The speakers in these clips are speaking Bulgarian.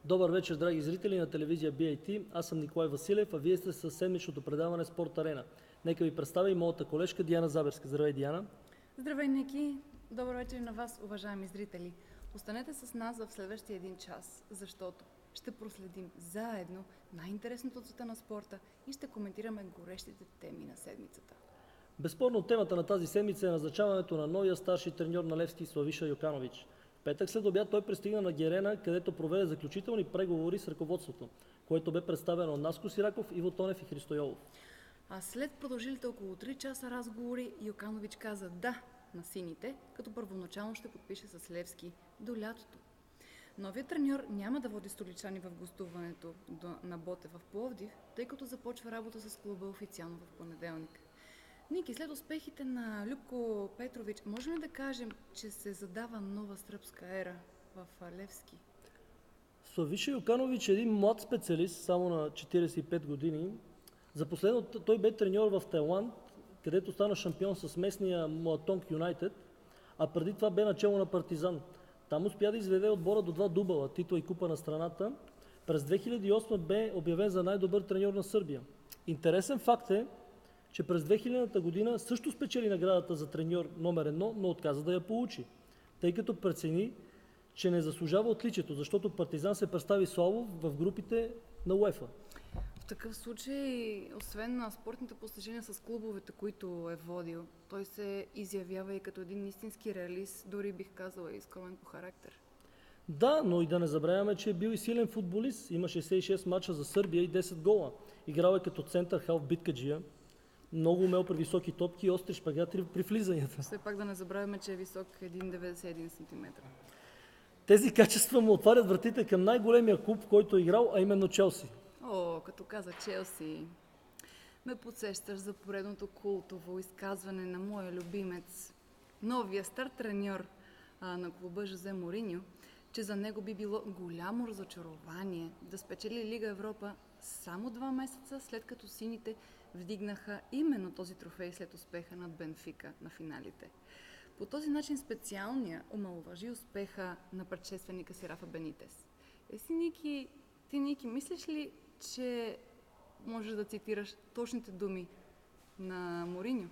Добър вечер, драги зрители на телевизия BIT. Аз съм Николай Василев, а вие сте със седмичното предаване Спорт Арена. Нека ви представя и моята колежка Диана Заберска. Здравей, Диана! Здравей, Ники! Добър вечер на вас, уважаеми зрители! Останете с нас в следващия един час, защото ще проследим заедно най-интересното от света на спорта и ще коментираме горещите теми на седмицата. Безспорно темата на тази седмица е назначаването на новия старши треньор на Левски Славиша Йоканович. В петък след обяд той пристигна на Герена, където проведе заключителни преговори с ръководството, което бе представено от Наско Сираков, Иво Тонев и Христо Йолов. А след продължилите около 3 часа разговори, Йоканович каза да на сините, като първоначално ще подпише с Левски до лятото. Новият треньор няма да води столичани в гостуването на Ботев в Пловдив, тъй като започва работа с клуба официално в понеделник. Ники, след успехите на Любко Петрович, можем ли да кажем, че се задава нова сръбска ера в Левски? Славиша Йоканович е един млад специалист, само на 45 години. За последно той бе треньор в Тайланд, където стана шампион с местния Муатонг Юнайтед, а преди това бе начело на Партизан. Там успя да изведе отбора до 2 дубъла, титла и купа на страната. През 2008 бе обявен за най-добър треньор на Сърбия. Интересен факт е, че през 2000-та година също спечели наградата за треньор номер 1, но отказа да я получи, тъй като прецени, че не заслужава отличието, защото Партизан се представи слабо в групите на УЕФА. В такъв случай, освен на спортните постижения с клубовете, които е водил, той се изявява и като един истински реалист, дори бих казала и скромен по характер. Да, но и да не забравяме, че е бил и силен футболист. Има 66 мача за Сърбия и 10 гола. Играл е като център халф биткаджия. Много умел при високи топки и остри шпагати при влизанията. Все пак да не забравяме, че е висок 1,91 см. Тези качества му отварят вратите към най-големия клуб, в който е играл, а именно Челси. О, като каза Челси, ме подсещаш за поредното култово изказване на моя любимец, новия стар треньор на клуба Жозе Мориньо, че за него би било голямо разочарование да спечели Лига Европа само 2 месеца след като сините вдигнаха именно този трофей след успеха над Бенфика на финалите. По този начин специалния омаловажи успеха на предшественика си Рафа Бенитес. Ники, мислиш ли, че можеш да цитираш точните думи на Мориньо?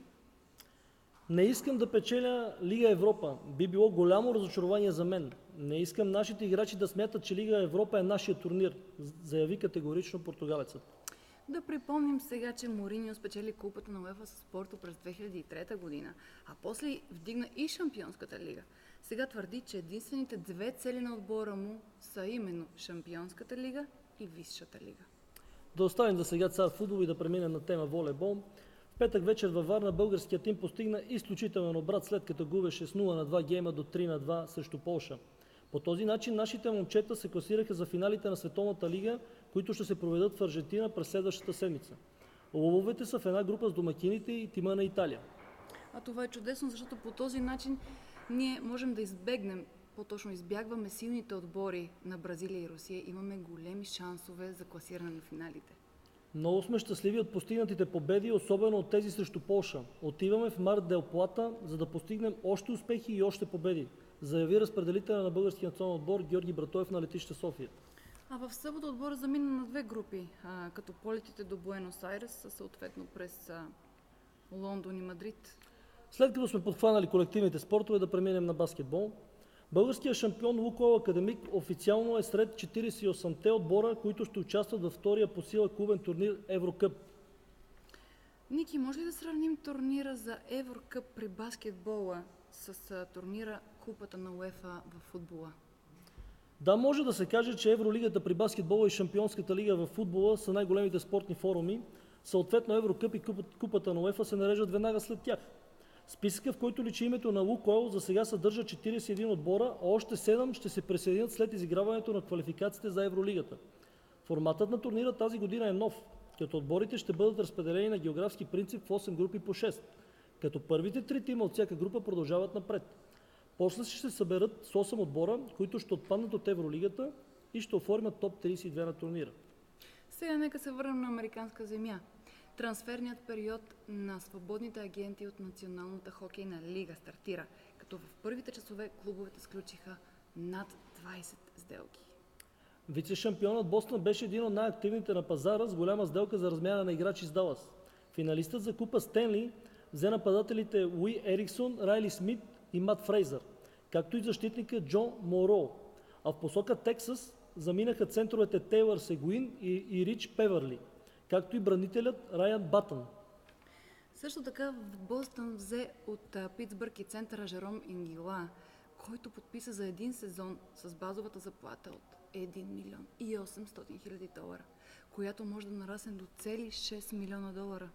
Не искам да печеля Лига Европа. Би било голямо разочарование за мен. Не искам нашите играчи да смятат, че Лига Европа е нашия турнир, заяви категорично португалецът. Да припомним сега, че Мориньо спечели купата на УЕФА с Порто през 2003 година, а после вдигна и Шампионската лига. Сега твърди, че единствените 2 цели на отбора му са именно Шампионската лига и Висшата лига. Да оставим за сега цар футбол и да преминем на тема волейбол. В петък вечер във Варна българският тим постигна изключителен обрат, след като губеше с 0-2 гейма до 3-2 срещу Полша. По този начин нашите момчета се класираха за финалите на Световната лига, които ще се проведат в Аржентина през следващата седмица. Лъвовете са в една група с домакините и тима на Италия. А това е чудесно, защото по този начин ние можем да избегнем, по-точно избягваме силните отбори на Бразилия и Русия. Имаме големи шансове за класиране на финалите. Много сме щастливи от постигнатите победи, особено от тези срещу Полша. Отиваме в Мар дел Плата, за да постигнем още успехи и още победи, заяви разпределителя на българския национален отбор Георги Братоев на летище София. А в събота отбора замина на 2 групи, като полетите до Буенос Айрес са съответно през Лондон и Мадрид. След като сме подхванали колективните спортове, да преминем на баскетбол. Българският шампион Лукойл Академик официално е сред 48-те отбора, които ще участват във втория по сила клубен турнир Еврокъп. Ники, може ли да сравним турнира за Еврокъп при баскетбола с турнира Купата на УЕФА в футбола? Да, може да се каже, че Евролигата при баскетбола и Шампионската лига в футбола са най-големите спортни форуми. Съответно Еврокъп и Купата на УЕФА се нареждат веднага след тях. Списъка, в който личи името на Лукойл, за сега съдържа 41 отбора, а още 7 ще се присъединят след изиграването на квалификациите за Евролигата. Форматът на турнира тази година е нов, като отборите ще бъдат разпределени на географски принцип в 8 групи по 6, като първите 3 тима от всяка група продължават напред. После ще се съберат с 8 отбора, които ще отпаднат от Евролигата и ще оформят топ 32 на турнира. Сега нека се върнем на американска земя. Трансферният период на свободните агенти от Националната хокейна лига стартира, като в първите часове клубовете сключиха над 20 сделки. Вице-шампионът Бостън беше един от най-активните на пазара с голяма сделка за размяна на играчи с Далас. Финалистът за Купа Стенли взе нападателите Уи Ериксон, Райли Смит и Мат Фрейзър, както и защитника Джо Моро. А в посока Тексас заминаха центровете Тейлър Сегуин и Рич Певерли, както и бранителят Райан Батън. Също така в Бостън взе от Питсбърг и центъра Жером Ингила, който подписа за един сезон с базовата заплата от 1 милион и 800 хиляди долара, която може да нарасне до цели 6 милиона долара.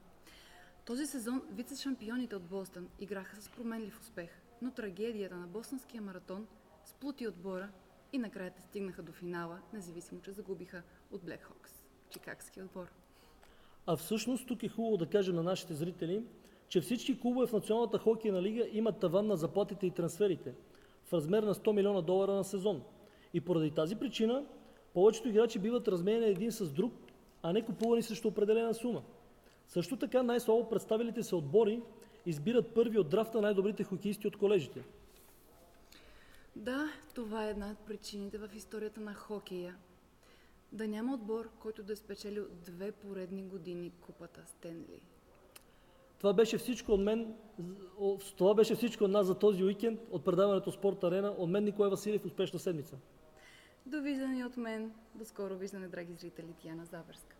Този сезон вице-шампионите от Бостън играха с променлив успех, но трагедията на бостонския маратон сплути отбора и накрая те стигнаха до финала, независимо, че загубиха от Блек Хокс, чикагски отбор. А всъщност тук е хубаво да кажем на нашите зрители, че всички клубове в Националната хокейна лига имат таван на заплатите и трансферите в размер на 100 милиона долара на сезон. И поради тази причина повечето играчи биват разменени един с друг, а не купувани срещу определена сума. Също така най-слабо представилите се отбори избират първи от драфта най-добрите хокеисти от колежите. Да, това е една от причините в историята на хокея. Да няма отбор, който да е спечелил 2 поредни години купата Стенли. Това беше всичко от мен. Това беше всичко от нас за този уикенд от предаването Спорт Арена. От мен Николай Василев. Успешна седмица! Довиждане от мен. До скоро виждане, драги зрители. Тияна Забърска.